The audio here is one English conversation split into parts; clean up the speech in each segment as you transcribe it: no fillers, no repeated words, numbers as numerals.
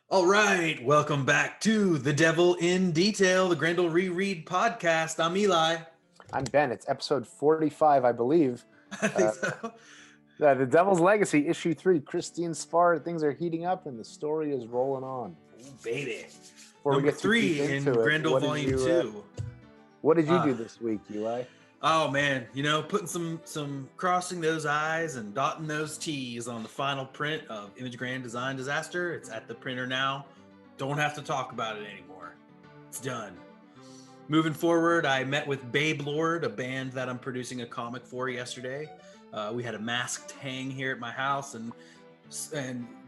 All right, welcome back to The Devil in Detail, the Grendel Reread podcast. I'm Eli. I'm Ben. It's episode 45, I believe. I think so. The Devil's Legacy, issue 3. Christine Spar, things are heating up and the story is rolling on. Ooh, baby. Before Number we get too 3 deep in into it, Grendel Volume 2. What did you do this week, Eli? Oh man, putting some crossing those I's and dotting those T's on the final print of Image Grand Design Disaster. It's at the printer now. Don't have to talk about it anymore. It's done. Moving forward, I met with Babe Lord, a band that I'm producing a comic for yesterday. We had a masked hang here at my house and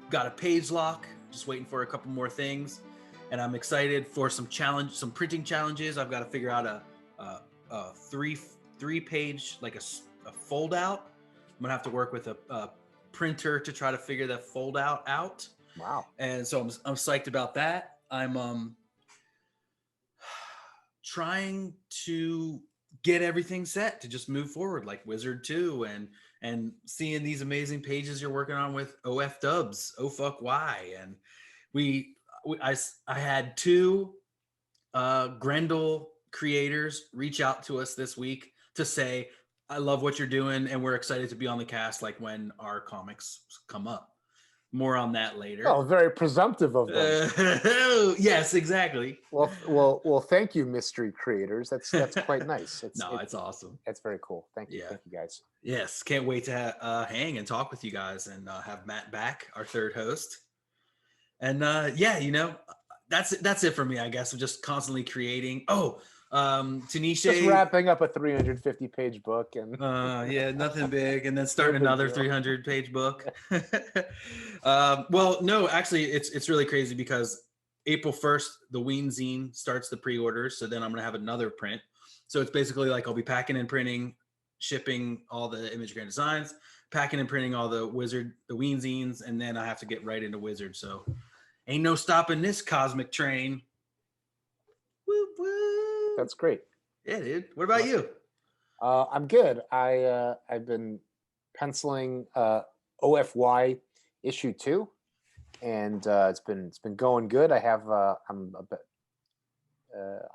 got a page lock. Just waiting for a couple more things, and I'm excited for some printing challenges. I've got to figure out a three page, like a fold out. I'm gonna have to work with a printer to try to figure that fold out. Wow. And so I'm psyched about that. I'm trying to get everything set to just move forward, like Wizard 2 and seeing these amazing pages you're working on with OF Dubs, Oh Fuck Why. And I had two Grendel creators reach out to us this week to say, I love what you're doing and we're excited to be on the cast, like when our comics come up. More on that later. Oh, very presumptive of them. Yes, exactly. Well, thank you, mystery creators. That's quite nice. It's awesome. That's very cool. Thank you. Yeah. Thank you, guys. Yes, can't wait to hang and talk with you guys and have Matt back, our third host. And that's it for me, I guess. I'm just constantly creating. Tanisha just wrapping up a 350-page book and nothing big, and then starting another 300-page book. Well, no, actually, it's really crazy because April 1st, the Ween Zine starts the pre-orders, so then I'm gonna have another print. So it's basically like I'll be packing and printing, shipping all the Image Grand Designs, packing and printing all the Ween Zines, and then I have to get right into Wizard. So ain't no stopping this cosmic train. Woo woo. That's great. Yeah, dude. What about you? I'm good. I've been penciling OFY issue 2, and it's been going good. I have I'm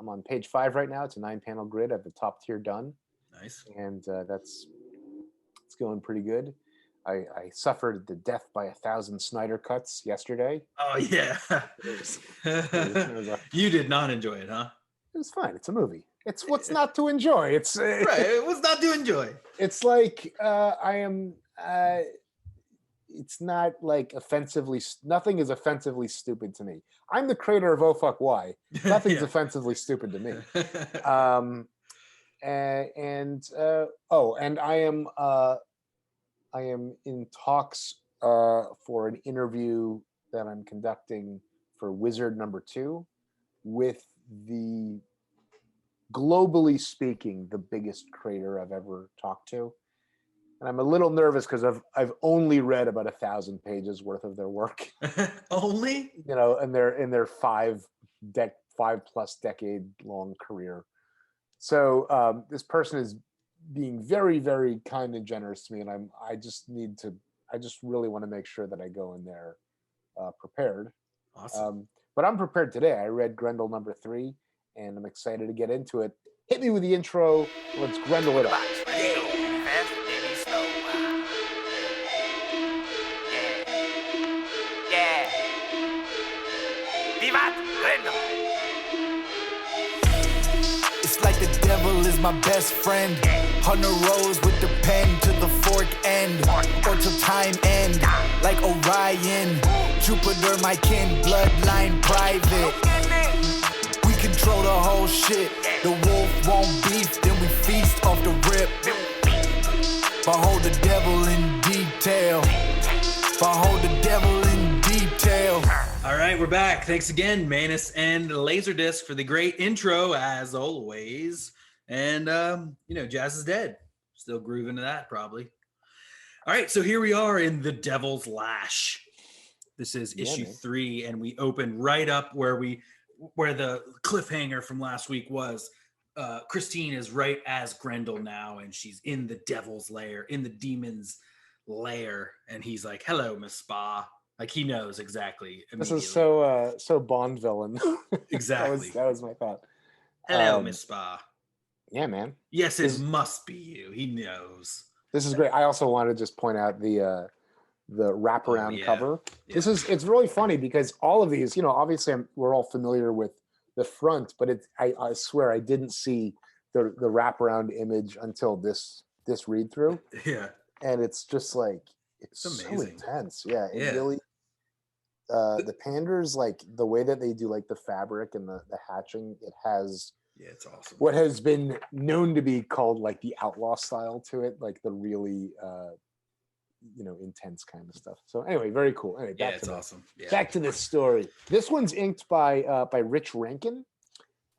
on page 5 right now. It's a 9-panel grid. I have the top tier done. Nice. And it's going pretty good. I suffered the death by 1,000 Snyder cuts yesterday. Oh yeah. You did not enjoy it, huh? It was fine. It's a movie. It's what's not to enjoy. It's right. What's not to enjoy? It's like I am. It's not like offensively. Nothing is offensively stupid to me. I'm the creator of Oh Fuck Why. Nothing's offensively stupid to me. And I am in talks for an interview that I'm conducting for Wizard number 2 with the, globally speaking, the biggest creator I've ever talked to. And I'm a little nervous because I've only read about 1,000 pages worth of their work. Only? In their 5+ decade long career. So this person is being very, very kind and generous to me, and I just really want to make sure that I go in there prepared. Awesome. But I'm prepared today. I read Grendel number 3, and I'm excited to get into it. Hit me with the intro. Let's Grendel it up. It's like the devil is my best friend. Hunter rose with the pen to the fork end, or till time end. Like Orion, Jupiter, my kin, bloodline private. We control the whole shit. The wolf won't beef, then we feast off the rip. Behold the devil in detail. Behold the devil in detail. All right, we're back. Thanks again, Manus and Laserdisc, for the great intro, as always. And, Jazz is dead. Still grooving to that, probably. All right, so here we are in The Devil's Lash. This is issue 3, and we open right up where the cliffhanger from last week was. Christine is right as Grendel now, and she's in the devil's lair, in the demon's lair. And he's like, hello, Miss Spa. Like he knows exactly This immediately. is so Bond villain. Exactly. that was my thought. Hello, Miss Spa. Yeah, man. Yes, it must be you. He knows. This is great. I also want to just point out the wraparound cover. Yeah. It's really funny because all of these, obviously we're all familiar with the front, but I swear I didn't see the wraparound image until this read through. Yeah. And it's just like it's amazing. so intense. Yeah, it Yeah. really the panders, like the way that they do like the fabric and the hatching, it has it's awesome. What has been known to be called like the outlaw style to it, like the really intense kind of stuff. So anyway, very cool. Anyway, awesome. Yeah. Back to this story. This one's inked by Rich Rankin,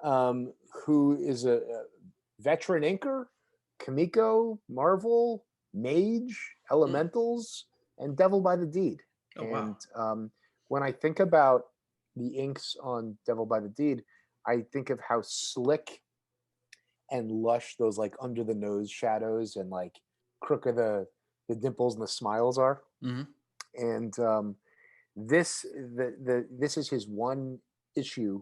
who is a veteran inker, Kamiko, Marvel, Mage, Elementals, and Devil by the Deed. Oh, and when I think about the inks on Devil by the Deed, I think of how slick and lush those like under the nose shadows and like crook of the dimples and the smiles are. Mm-hmm. And this is his one issue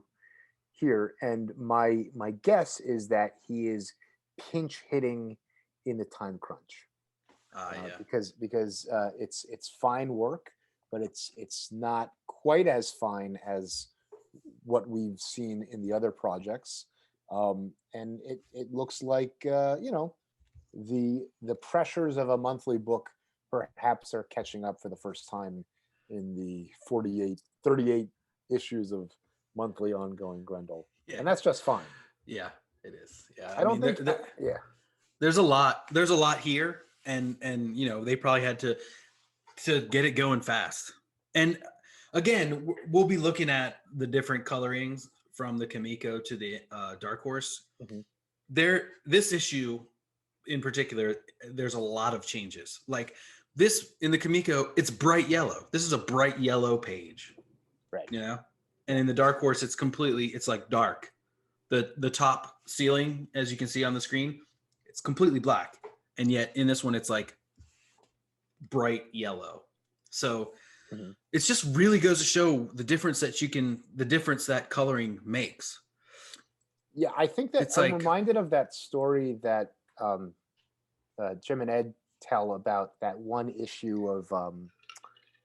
here, and my guess is that he is pinch hitting in the time crunch. Because it's fine work, but it's not quite as fine as what we've seen in the other projects, and it looks like the pressures of a monthly book perhaps are catching up for the first time in the 38 issues of monthly ongoing Grendel. And that's just fine. Yeah, it is. Yeah, I don't think there's a lot here, and they probably had to get it going fast. And again, we'll be looking at the different colorings from the Kamiko to the Dark Horse. Mm-hmm. This issue in particular, there's a lot of changes. Like this in the Kamiko, it's bright yellow. This is a bright yellow page, right? And in the Dark Horse, it's like dark. The top ceiling, as you can see on the screen, it's completely black, and yet in this one, it's like bright yellow. So it just really goes to show the difference that coloring makes. Yeah, I think that I'm reminded of that story that Jim and Ed tell about that one issue of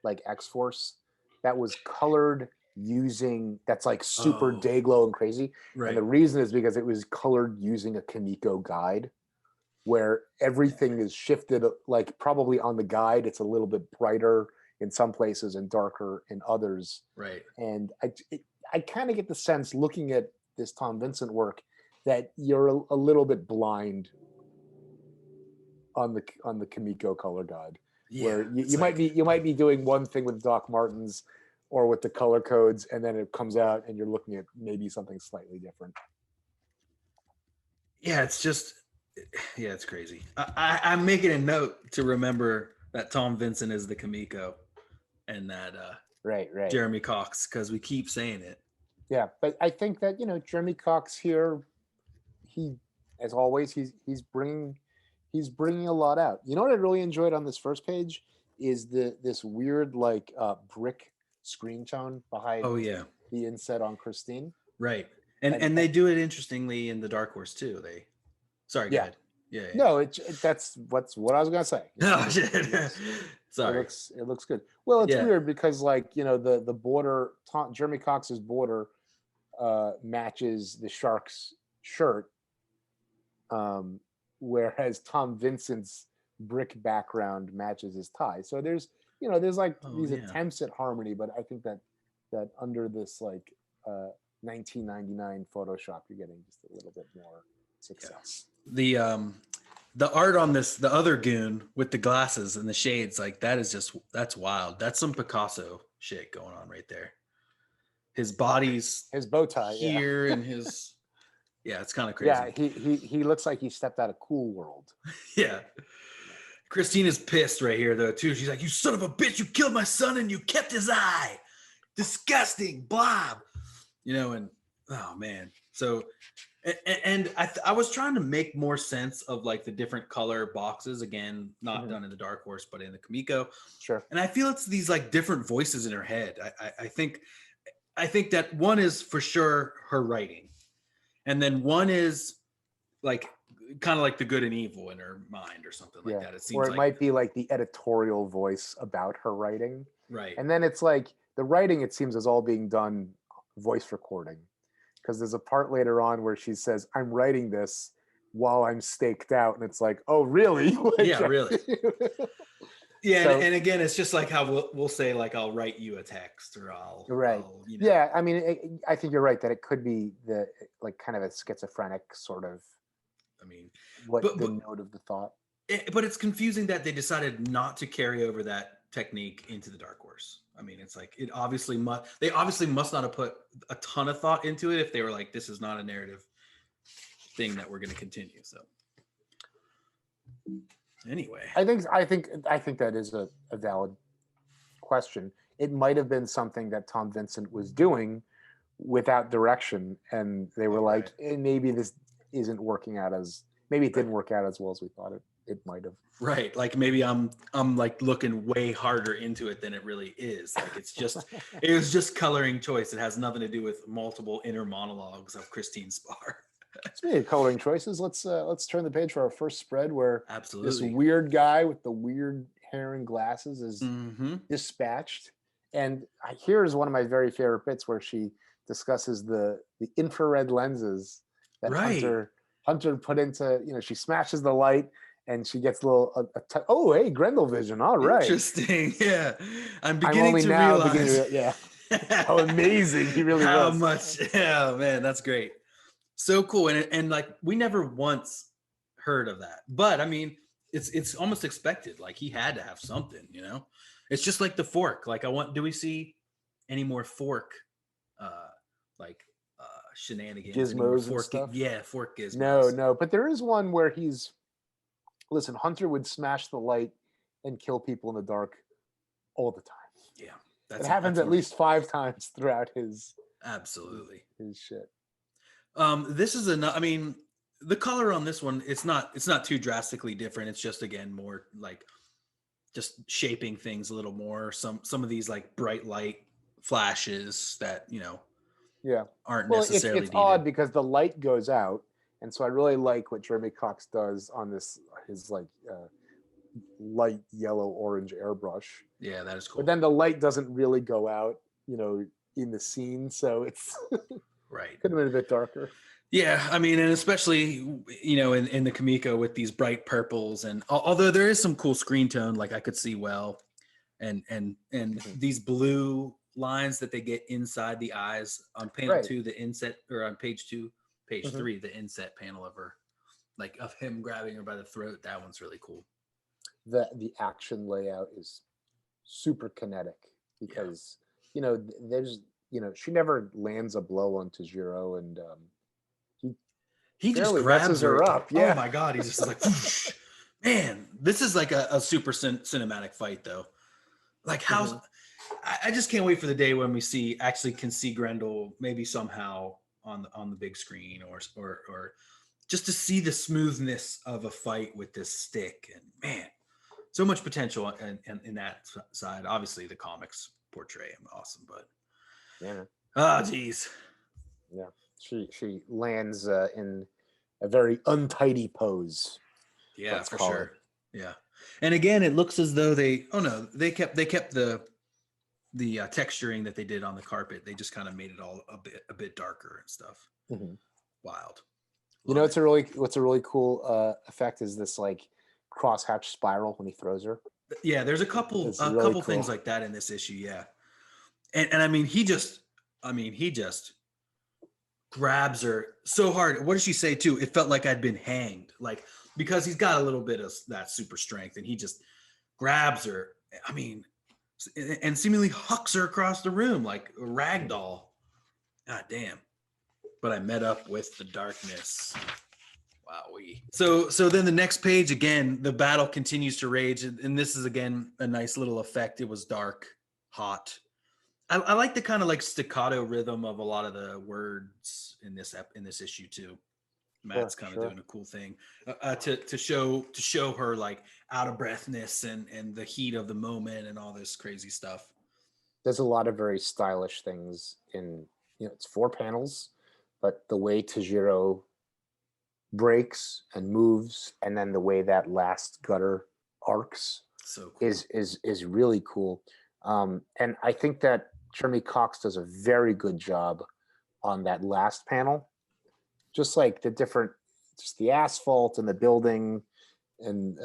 like X-Force that was colored using that's like super day glow and crazy. Right. And the reason is because it was colored using a Kamiko guide where everything is shifted, like probably on the guide, it's a little bit brighter in some places and darker in others. Right. And I kind of get the sense looking at this Tom Vincent work that you're a little bit blind on the Kamiko color guide, where you might be doing one thing with Doc Martens or with the color codes, and then it comes out and you're looking at maybe something slightly different. Yeah, it's crazy. I'm making a note to remember that Tom Vincent is the Kamiko, and that right Jeremy Cox, because we keep saying it. Yeah, but I think that Jeremy Cox here, he, as always, he's bringing a lot out. You know what I really enjoyed on this first page is this weird like brick screen tone behind the inset on Christine. Right. And they do it interestingly in the Dark Horse too. Go ahead. Yeah. No, that's what I was gonna say. Oh shit. Sorry. It looks good. Well, it's weird because like the border, Jeremy Cox's border matches the Sharks shirt, whereas Tom Vincent's brick background matches his tie. So there's like these attempts at harmony, but I think that under this like 1999 Photoshop, you're getting just a little bit more success. Yeah. The art on this, the other goon with the glasses and the shades, like that's wild. That's some Picasso shit going on right there. His body's his bow tie here and his it's kind of crazy. Yeah, he looks like he stepped out of Cool World. Yeah. Christine is pissed right here though too. She's like, "You son of a bitch! You killed my son and you kept his eye. Disgusting, blob." And oh man. So And I was trying to make more sense of like the different color boxes, again, not Mhm. done in the Dark Horse, but in the Kamiko. Sure. And I feel it's these like different voices in her head. I think that one is for sure her writing, and then one is like kind of like the good and evil in her mind or something like that. It seems Or it like might be like the editorial voice about her writing. right. And then it's like the writing, it seems, is all being done voice recording. Because there's a part later on where she says, I'm writing this while I'm staked out. And it's like, oh, really? Like, Yeah, really. Yeah, So- and again, it's just like how we'll say like I'll write you a text or I'll Right. you know. Yeah. I mean, I think you're right that it could be the like kind of a schizophrenic sort of I mean, what but- the but- note of the thought. but it's confusing that they decided not to carry over that technique into the Dark Horse. I mean, it's like they obviously must not have put a ton of thought into it if they were like, this is not a narrative thing that we're going to continue. So anyway, I think that is a valid question. It might have been something that Tom Vincent was doing without direction, and they were like, maybe this isn't working out maybe it didn't work out as well as we thought it might have. right, like maybe I'm like looking way harder into it than it really is. Like it was just coloring choice. It has nothing to do with multiple inner monologues of Christine Spar. Speaking of coloring choices, let's turn the page for our first spread where Absolutely. this weird guy with the weird hair and glasses is Mm-hmm. dispatched. And here's one of my very favorite bits where she discusses the infrared lenses that Right. Hunter put into, she smashes the light and she gets a little, oh, hey, Grendel vision. All right. Interesting. Yeah. I'm I'm beginning only to now realize beginning to, yeah, how amazing he really how was. much. Yeah, man, that's great. So cool. And like we never once heard of that. But I mean, it's almost expected. Like he had to have something, It's just like the fork. Like do we see any more fork shenanigans? Any more Gizmos and fork, stuff? yeah, fork gizmos. No, but there is one where listen, Hunter would smash the light and kill people in the dark all the time. Yeah. It happens at least 5 times throughout his absolutely his shit. This is I mean, the color on this one, it's not too drastically different. It's just again more like just shaping things a little more. Some of these like bright light flashes that aren't necessarily it's needed. odd because the light goes out, and so I really like what Jeremy Cox does on his like light yellow orange airbrush. Yeah, that is cool. But then the light doesn't really go out, in the scene, so it's right. could have been a bit darker. Yeah, I mean, and especially in the Kamiko with these bright purples, and although there is some cool screen tone, like I could see well, and these blue lines that they get inside the eyes on panel 2, the inset, or on page 2, page 3, the inset panel of her, like of him grabbing her by the throat. That one's really cool. The action layout is super kinetic because there's she never lands a blow on Tujiro, and he just grabs her up. Yeah. Oh my god, he's just like whoosh. Man, this is like a super cinematic fight though. Like how I just can't wait for the day when we can see Grendel maybe somehow on the big screen or just to see the smoothness of a fight with this stick. And man, so much potential in that side. Obviously the comics portray him awesome, but geez. Yeah, she lands in a very untidy pose. Yeah, for sure. Yeah, and again, it looks as though they kept the texturing that they did on the carpet. They just kind of made it all a bit darker and stuff. Mm-hmm. Wild. What's a really cool effect is this like crosshatch spiral when he throws her. Yeah, there's a couple cool things like that in this issue. Yeah, and I mean he just grabs her so hard. What did she say too? It felt like I'd been hanged, like because he's got a little bit of that super strength, and he just grabs her. I mean, and seemingly hucks her across the room like a rag doll. God damn. But I met up with the darkness. Wowee. So then the next page, again, the battle continues to rage. And this is, again, a nice little effect. It was dark, hot. I like the kind of like staccato rhythm of a lot of the words in this issue too. Matt's kind of doing a cool thing to show her like out of breathness and the heat of the moment and all this crazy stuff. There's a lot of very stylish things in, it's 4 panels, but the way Tujiro breaks and moves, and then the way that last gutter arcs so cool. is really cool. And I think that Jeremy Cox does a very good job on that last panel, just like just the asphalt and the building and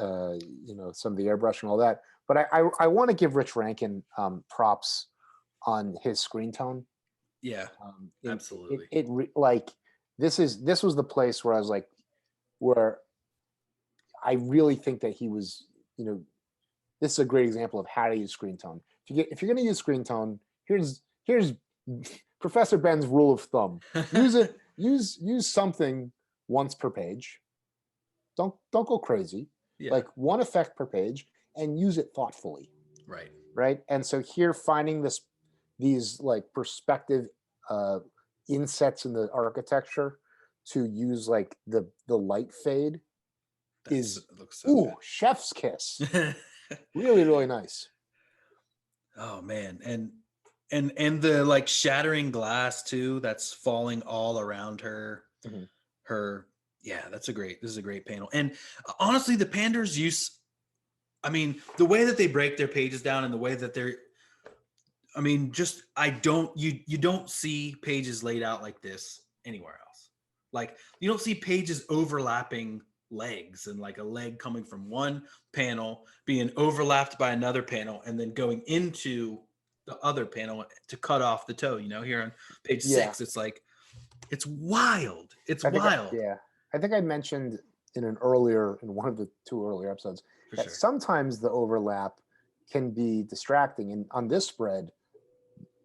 some of the airbrush and all that. But I want to give Rich Rankin props on his screen tone. Yeah, absolutely. This was the place where I was like, where I really think that he was, this is a great example of how to use screen tone. If you're going to use screen tone, here's Professor Ben's rule of thumb. Use something once per page. Don't go crazy. Yeah. Like 1 effect per page, and use it thoughtfully. Right. And so here, finding these like perspective insets in the architecture to use like the light fade looks so good. Chef's kiss. Really, really nice. Oh man, and the like shattering glass too that's falling all around her. Mm-hmm. This is a great panel. And honestly, the Panders use, the way that they break their pages down and the way that they're, you don't see pages laid out like this anywhere else. Like you don't see pages overlapping legs and like a leg coming from one panel being overlapped by another panel and then going into the other panel to cut off the toe. Here on page 6, it's like, it's wild. Wild. I think I mentioned in one of the 2 earlier episodes that sometimes the overlap can be distracting. And on this spread,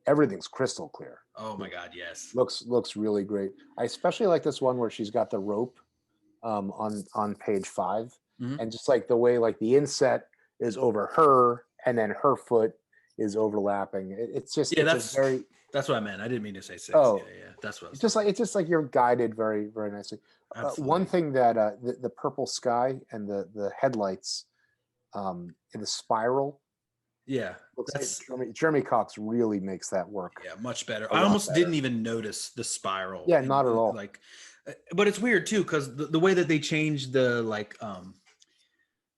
everything's crystal clear. Oh my God, yes. Looks really great. I especially like this one where she's got the rope on page 5, mm-hmm. and just like the way like the inset is over her and then her foot is overlapping. It's that's what I meant. I didn't mean to say 6. Oh, yeah. That's what I was it's just like you're guided very, very nicely. One thing that the purple sky and the headlights in the spiral. Yeah, Jeremy Cox really makes that work. Yeah, much better. I almost didn't even notice the spiral. Yeah, not at all. Like, but it's weird too because the way that they changed the like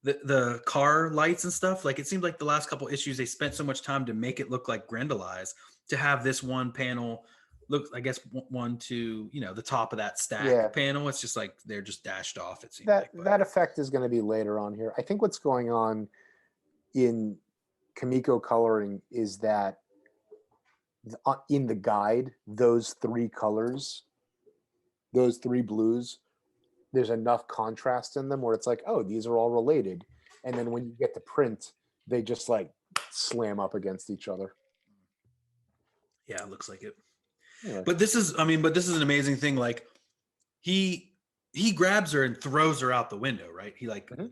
the car lights and stuff. Like it seemed like the last couple issues they spent so much time to make it look like Grendel Eyes, to have this one panel look, I guess, one to the top of that stack panel. It's just like they're just dashed off. It seems that effect is going to be later on here. I think what's going on in Kamiko coloring is that in the guide, those 3 colors, those 3 blues, there's enough contrast in them where it's like, oh, these are all related. And then when you get to print, they just like slam up against each other. Yeah, it looks like it. Yeah. But this is an amazing thing. Like he grabs her and throws her out the window, right? He like, mm-hmm.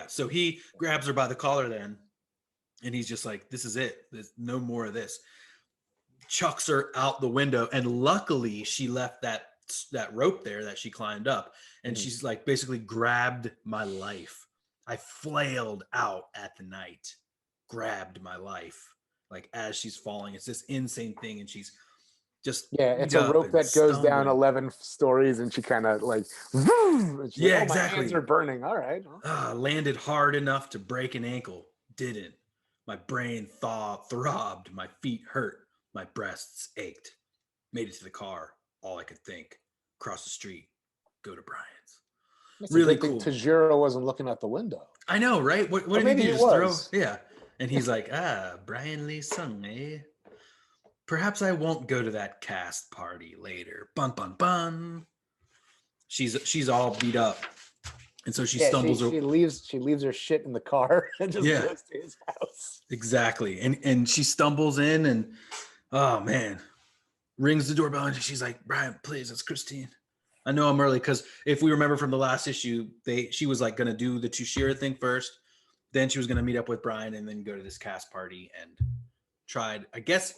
So he grabs her by the collar then, and he's just like, this is it. There's no more of this. Chucks her out the window, and luckily she left that rope there that she climbed up, and mm-hmm. she's like basically grabbed my life. I flailed out at the night, grabbed my life, like as she's falling. It's this insane thing, and she's just it's a rope that goes down 11 stories, and she kind of like exactly. My hands are burning. All right. Landed hard enough to break an ankle. Didn't. My brain throbbed. My feet hurt. My breasts ached. Made it to the car. All I could think. Cross the street. Go to Brian's. That's really cool. Tujiro wasn't looking out the window. I know, right? What did he do? Just throw? Yeah. And he's like, Brian Lee Sung, eh? Perhaps I won't go to that cast party later. Bun, bun, bun. She's all beat up. And so she stumbles. She leaves her shit in the car and just goes to his house. Exactly. And she stumbles in and, oh man, rings the doorbell, and she's like, Brian, please, it's Christine. I know I'm early, because if we remember from the last issue, she was like going to do the Tushira thing first. Then she was going to meet up with Brian and then go to this cast party, and tried, I guess,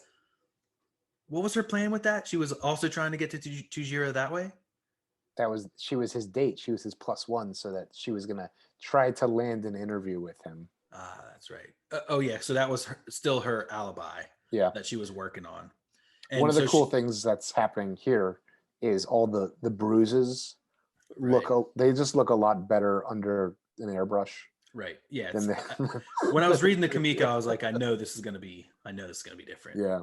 what was her plan with that? She was also trying to get to Tujiro that way? she was his date. She was his +1, so that she was gonna try to land an interview with him. Ah, that's right. Oh yeah, so that was still her alibi. Yeah. That she was working on. And one of the cool things that's happening here is all the bruises they just look a lot better under an airbrush. Right. Yeah. Than when I was reading the Kamiko, I was like, I know this is gonna be different. Yeah.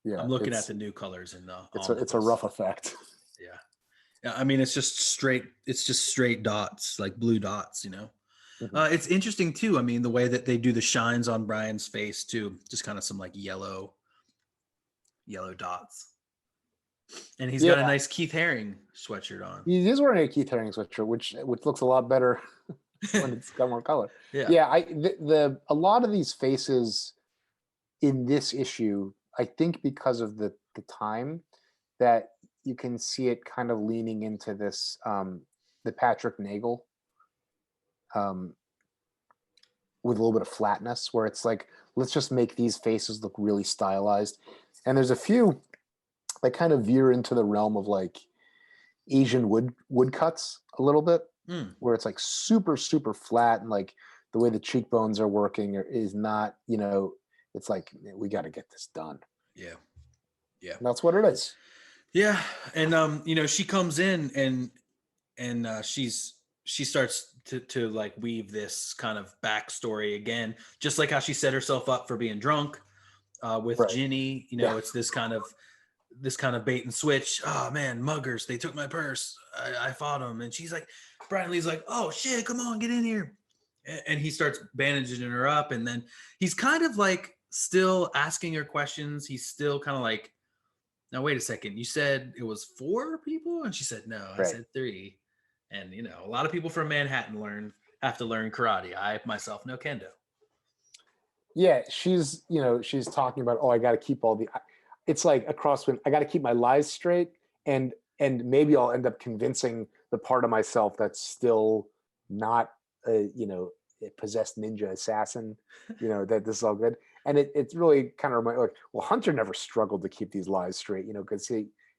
Yeah. I'm looking at the new colors in the it's a rough effect. Yeah. I mean, it's just straight dots, like blue dots, you know. Mm-hmm. It's interesting too. I mean, the way that they do the shines on Brian's face too, just kind of some like yellow dots. And he's got a nice Keith Haring sweatshirt on. He is wearing a Keith Haring sweatshirt, which looks a lot better when it's got more color. Yeah. A lot of these faces in this issue, I think because of the time, that you can see it kind of leaning into this the Patrick Nagel with a little bit of flatness, where it's like, let's just make these faces look really stylized. And there's a few that kind of veer into the realm of like Asian woodcuts a little bit, where it's like super, super flat, and like the way the cheekbones are working is not, it's like, we got to get this done. Yeah. And that's what it is. Yeah. And, she comes in and she starts to like weave this kind of backstory again, just like how she set herself up for being drunk with Ginny. It's this kind of bait and switch. Oh man, muggers, they took my purse. I fought them. And she's like, Brian Lee's like, oh shit, come on, get in here. And he starts bandaging her up. And then he's kind of like still asking her questions. He's still kind of like, now wait a second, you said it was 4 people? And she said, no, I said 3. And, a lot of people from Manhattan have to learn karate. I myself know kendo. Yeah, she's talking about, I got to keep it's like a crosswind. I got to keep my lies straight, and maybe I'll end up convincing the part of myself that's still not a possessed ninja assassin, that this is all good. And it's really kind of like, well, Hunter never struggled to keep these lies straight, because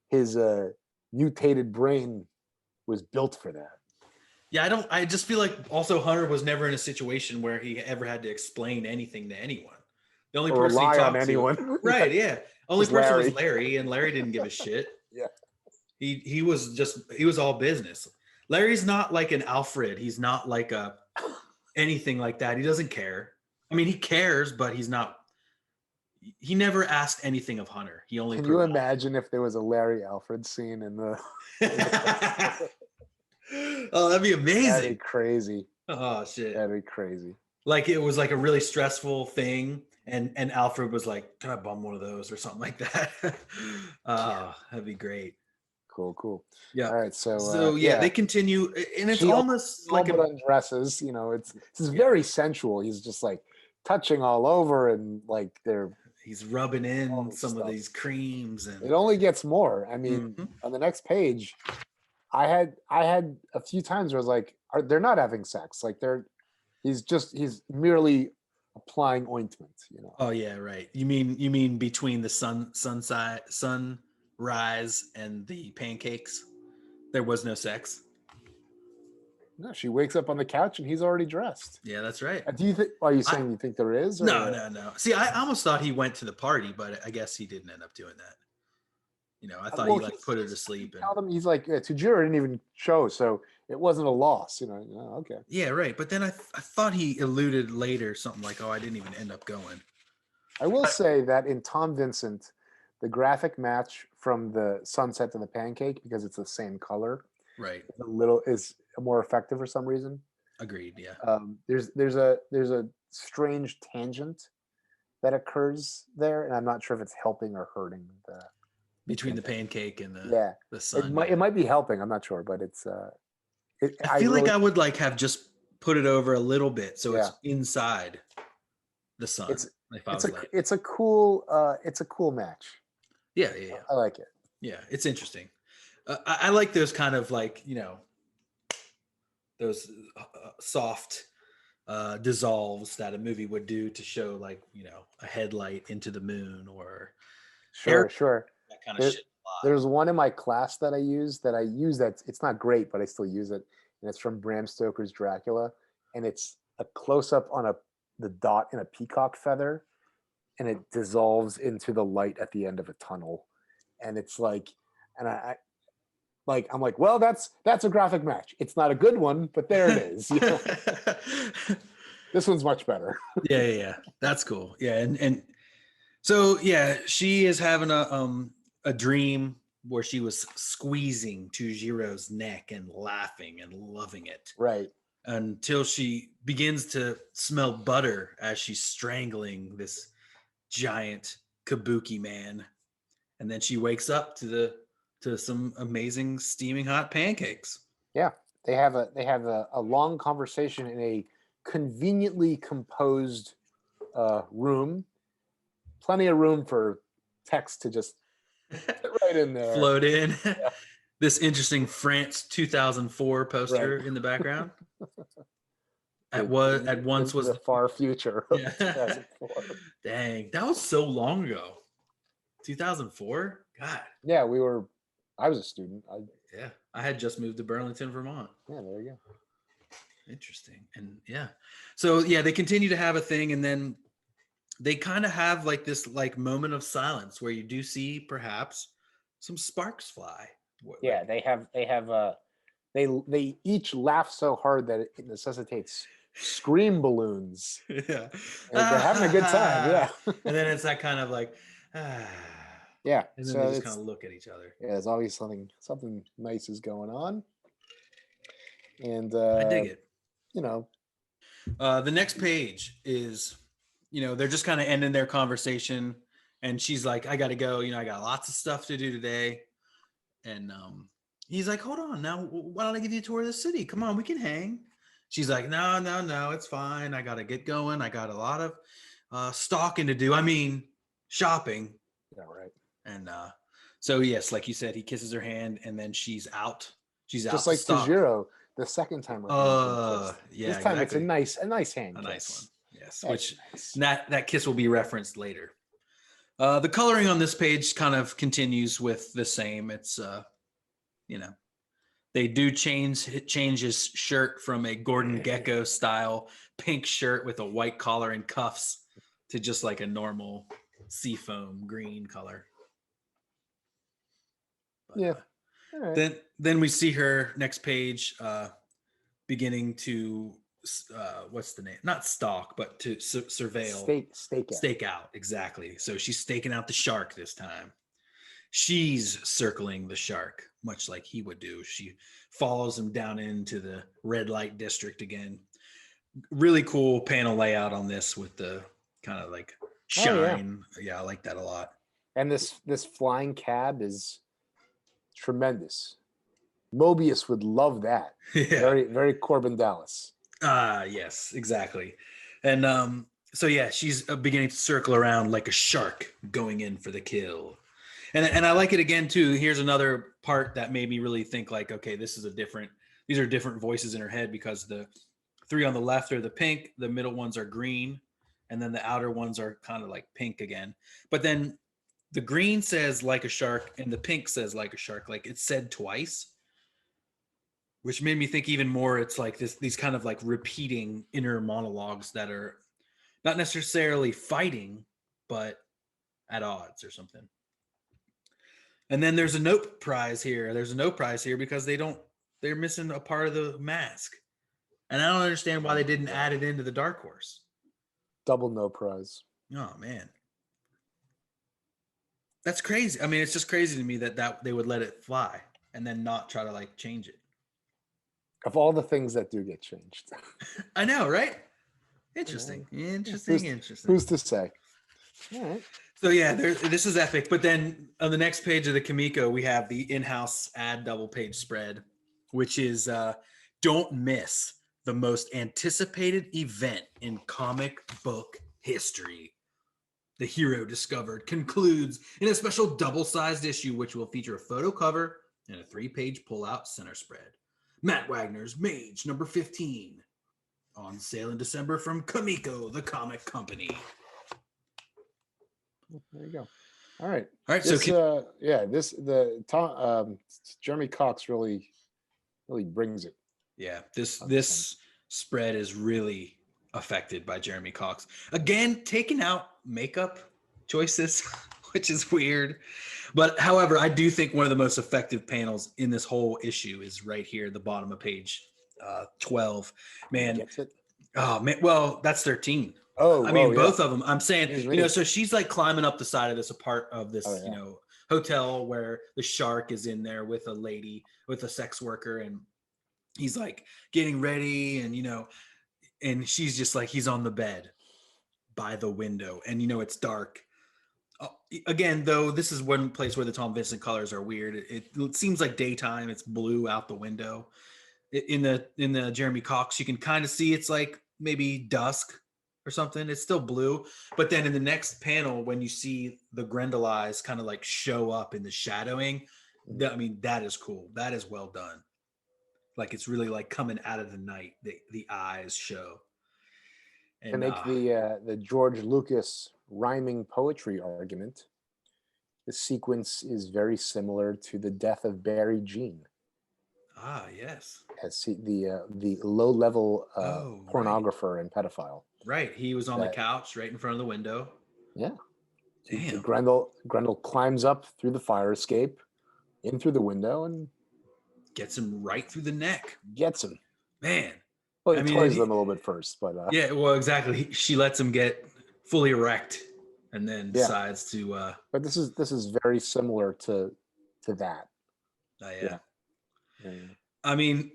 his mutated brain was built for that. Yeah, I just feel like also Hunter was never in a situation where he ever had to explain anything to anyone. The only person he talked on anyone. To, right? Yeah, only person was Larry, and Larry didn't give a shit. Yeah, he was all business. Larry's not like an Alfred. He's not like anything like that. He doesn't care. I mean, he cares, but he's not. He never asked anything of Hunter. He only. Can you imagine if there was a Larry Alfred scene in the? Oh, that'd be amazing. That'd be crazy. Oh shit. That'd be crazy. Like it was like a really stressful thing, and Alfred was like, "Can I bum one of those or something like that?" That'd be great. Cool. Yeah. All right. So they continue, and it's almost like undresses. It's very sensual. He's just like touching all over, and like he's rubbing in some of these creams, and it only gets more. I mean, on the next page, I had a few times where I was like, they're not having sex. Like he's merely applying ointment, Oh yeah, right. You mean between the sunrise and the pancakes, there was no sex? No, she wakes up on the couch and he's already dressed. Yeah, that's right. Are you saying you think there is? Or? No. See, I almost thought he went to the party, but I guess he didn't end up doing that. I thought he put her to sleep. He's like, Tujiro didn't even show, so it wasn't a loss. Okay. Yeah, right. But then I thought he alluded later something like, I didn't even end up going. I will say that in Tom Vincent, the graphic match from the sunset to the pancake, because it's the same color, right, is more effective for some reason. Agreed. Yeah. There's a strange tangent that occurs there, and I'm not sure if it's helping or hurting between the pancake and the sun. It might be helping. I'm not sure, but it's. I feel like I would have just put it over a little bit so it's inside the sun. It's a cool match. Yeah. I like it. Yeah, it's interesting. I like those kind of like those soft dissolves that a movie would do to show like a headlight into the moon or sure that kind of shit. There's one in my class that I use that it's not great, but I still use it. And it's from Bram Stoker's Dracula. And it's a close up on the dot in a peacock feather. And it dissolves into the light at the end of a tunnel. And it's like, and I'm like, well, that's a graphic match. It's not a good one, but there it is. You know? This one's much better. Yeah. That's cool. Yeah. And so, yeah, she is having a dream where she was squeezing Tujiro's neck and laughing and loving it. Right. Until she begins to smell butter as she's strangling this giant kabuki man. And then she wakes up to some amazing steaming hot pancakes. Yeah. They have a long conversation in a conveniently composed room. Plenty of room for text to just fit right in there. Float in. Yeah. This interesting France 2004 poster in the background. At once was the far future of 2004. Dang, that was so long ago. 2004? God. Yeah, I was a student. I had just moved to Burlington, Vermont. Yeah, there you go. Interesting. And so they continue to have a thing, and then they kind of have like this like moment of silence where you do see perhaps some sparks fly. Yeah, they each laugh so hard that it necessitates scream balloons. Yeah. They're having a good time. Yeah. And then it's that kind of like, yeah. And then they just kind of look at each other. Yeah, there's always something nice is going on. And I dig it. You know. The next page is, they're just kind of ending their conversation, and she's like, I gotta go, I got lots of stuff to do today. And he's like, hold on, now why don't I give you a tour of the city? Come on, we can hang. She's like, no, it's fine. I gotta get going. I got a lot of stalking to do. I mean, shopping. Yeah, right. And so yes, like you said, he kisses her hand, and then she's out. She's out. Just like Tujiro the second time. Yeah. This time exactly. It's a nice hand. A nice one. Yes. That's Which nice. that kiss will be referenced later. The coloring on this page kind of continues with the same. It's they do change his shirt from a Gordon Gekko style pink shirt with a white collar and cuffs to just like a normal seafoam green color. But, yeah. All right. Then we see her next page beginning to what's the name? Not stalk, but to surveil. Stake out, exactly. So she's staking out the shark this time. She's circling the shark, much like he would do. She follows him down into the red light district again. Really cool panel layout on this with the kind of like shine. Yeah, I like that a lot. And this flying cab is tremendous. Mobius would love that. Yeah. Very, very Corbin Dallas. Yes, exactly. And so she's beginning to circle around like a shark going in for the kill. And I like it again too. Here's another part that made me really think like, okay, these are different voices in her head, because the three on the left are the pink, the middle ones are green, and then the outer ones are kind of like pink again. But then the green says like a shark and the pink says like a shark, like it's said twice, which made me think even more. It's like these kind of like repeating inner monologues that are not necessarily fighting, but at odds or something. And then there's a note prize here. Because they're missing a part of the mask. And I don't understand why they didn't add it into the Dark Horse. Double no prize. Oh, man. That's crazy. I mean, it's just crazy to me that they would let it fly and then not try to like change it. Of all the things that do get changed. I know, right? Interesting. Interesting. Who's to say? All right. So this is epic. But then on the next page of the Kamiko, we have the in-house ad double page spread, which is don't miss the most anticipated event in comic book history. The hero discovered concludes in a special double-sized issue, which will feature a photo cover and a 3-page pull-out center spread. Matt Wagner's Mage number 15, on sale in December from Kamiko, the comic company. There you go. All right. All right. This, So Jeremy Cox really brings it. yeah, on this spread is really affected by Jeremy Cox. Again, taking out makeup choices, which is weird. But however, I do think one of the most effective panels in this whole issue is right here at the bottom of page 12. Man, Gets it? oh man, well, that's 13. Oh, I mean, yeah. both of them. I'm saying, Here's you know, me. so she's like climbing up the side of this this, Oh, yeah. you know, hotel where the shark is in there with a lady, with a sex worker, and he's like getting ready, and you know, and she's just like, he's on the bed by the window, and you know, it's dark. Again, though, this is one place where the Tom Vincent colors are weird. It seems like daytime. It's blue out the window. In the Jeremy Cox, you can kind of see it's like maybe dusk or something. It's still blue, but then in the next panel, when you see the Grendel eyes kind of like show up in the shadowing, I mean, that is cool. That is well done. Like it's really like coming out of the night. The eyes show. To And make the George Lucas rhyming poetry argument, the sequence is very similar to the death of Barry Jean. Yes. As the low level pornographer and pedophile. Right. He was on the couch right in front of the window. Yeah. Damn. Grendel climbs up through the fire escape, in through the window, and gets him right through the neck. Gets him. Man. Well, he toys them a little bit first, but yeah, well, exactly. She lets him get fully erect, and then decides to. But this is very similar to that. Yeah. I mean,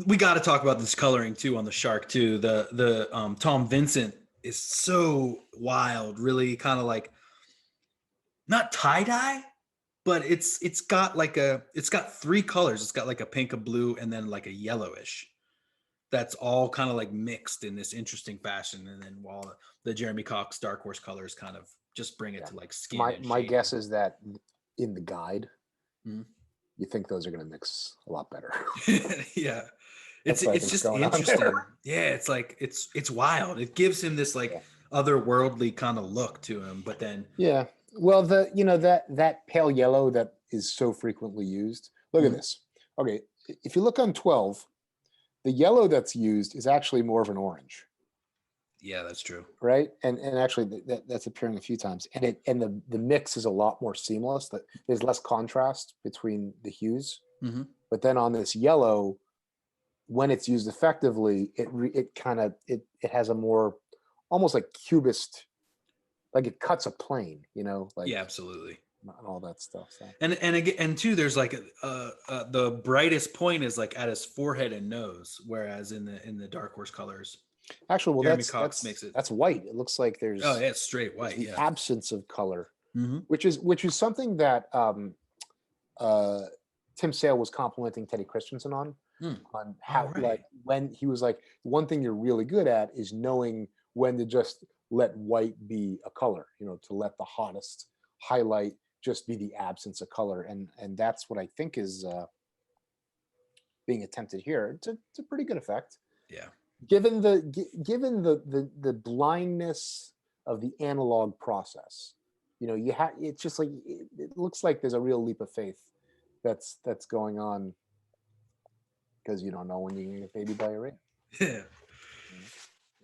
we got to talk about this coloring too on the shark too. The Tom Vincent is so wild, really kind of like not tie-dye, but it's got three colors. It's got like a pink, a blue, and then like a yellowish. That's all kind of like mixed in this interesting fashion. And then while the Jeremy Cox Dark Horse colors kind of just bring it to like skin. My guess is that in the guide, you think those are going to mix a lot better. Yeah. It's just interesting. Yeah. It's like, it's wild. It gives him this like otherworldly kind of look to him, but then. Yeah. Well, that pale yellow that is so frequently used. Look at this. Okay. If you look on 12, the yellow that's used is actually more of an orange. Yeah, that's true. Right, and actually that's appearing a few times, and the mix is a lot more seamless. That there's less contrast between the hues. But then on this yellow, when it's used effectively, it has a more almost like cubist, like it cuts a plane. You know, like absolutely. And all that stuff. So. And too, there's like the brightest point is like at his forehead and nose, whereas in the Dark Horse colors, actually, well, Jeremy Cox makes it. That's white. It looks like there's it's straight white. The absence of color, which is something that Tim Sale was complimenting Teddy Christensen on how like when he was like, one thing you're really good at is knowing when to just let white be a color. You know, to let the hottest highlight just be the absence of color, and that's what I think is being attempted here. It's a pretty good effect. Yeah. Given the blindness of the analog process, you know, it's just like it looks like there's a real leap of faith that's going on because you don't know when you're gonna get baby by your ring. Yeah.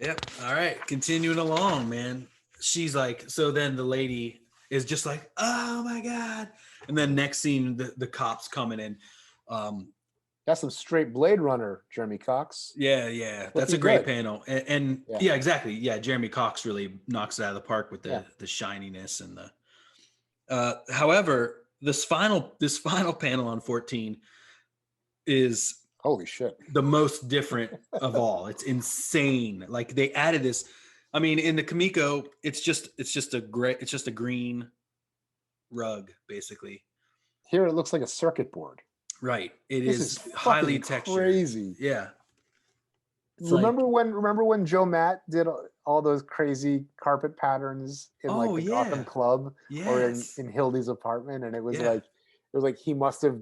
Yep. All right. Continuing along, man. She's like, so then the lady is just like, oh my God. And then next scene, the cops coming in. That's some straight Blade Runner, Jeremy Cox. Yeah. That's a great panel. And yeah, exactly. Yeah, Jeremy Cox really knocks it out of the park with the shininess and the however, this final panel on 14 is holy shit. The most different of all. It's insane. Like they added this. I mean, in the Kamiko, it's just a green rug, basically. Here it looks like a circuit board. Right. It is highly textured. Crazy. Yeah. Remember when Joe Matt did all those crazy carpet patterns in the Gotham Club or in Hildy's apartment, and it was like he must have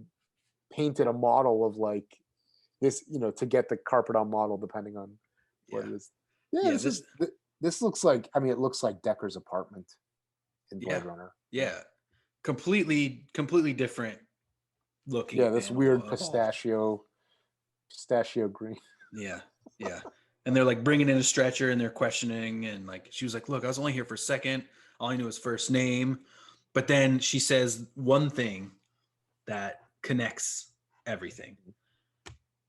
painted a model of like this, you know, to get the carpet on model depending on what it is. Yeah, this looks like, I mean, it looks like Decker's apartment. in Blade Runner. Yeah. Completely different looking. Yeah, this weird animal. pistachio green. Yeah. Yeah. And they're like bringing in a stretcher and they're questioning. And like, she was like, look, I was only here for a second. All I knew was first name. But then she says one thing that connects everything.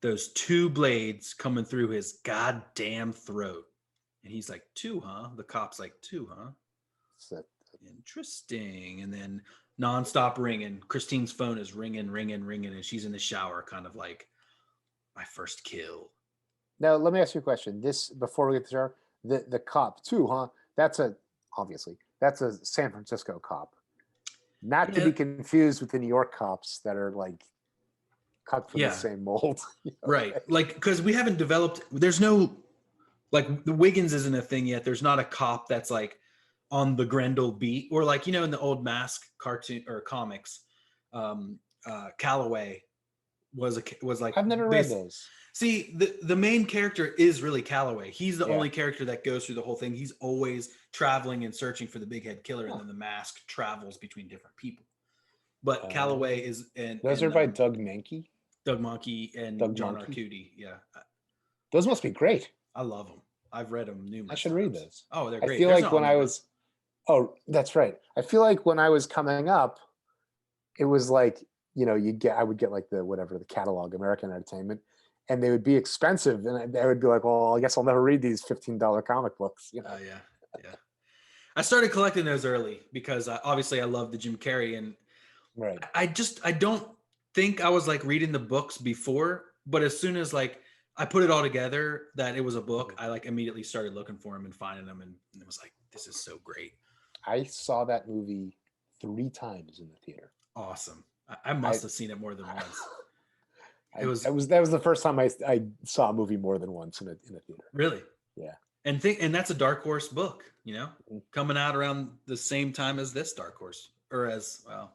Those two blades coming through his goddamn throat. And he's like, two, huh? The cop's like, two, huh? Interesting. And then nonstop ringing. Christine's phone is ringing. And she's in the shower, kind of like, my first kill. Now, let me ask you a question. This, before we get to shower, the cop too, huh? That's a San Francisco cop. Not to be confused with the New York cops that are like cut from the same mold. Right. Like, because we haven't developed, there's no, like, the Wiggins isn't a thing yet. There's not a cop that's like on the Grendel beat, or like, in the old Mask cartoon or comics, Calloway was like, I've never read those. See, the main character is really Calloway. He's the only character that goes through the whole thing. He's always traveling and searching for the big head killer, and then the Mask travels between different people. But Calloway is those are by Doug Mankey? Doug Mankey and John Arcudi. Yeah. Those must be great. I love them. I've read them numerous I should read those. Oh, they're great. I feel like when I was... Oh, that's right. I feel like when I was coming up, it was like, I would get like the catalog, American Entertainment, and they would be expensive. And I would be like, well, I guess I'll never read these $15 comic books. Yeah. I started collecting those early because obviously I love the Jim Carrey, and I don't think I was like reading the books before, but as soon as like I put it all together that it was a book, I like immediately started looking for them and finding them, and it was like, this is so great. I saw that movie 3 times in the theater. Awesome. I must have seen it more than once. That was the first time I saw a movie more than once in a theater. Really? Yeah. And that's a Dark Horse book, coming out around the same time as this Dark Horse, or as well.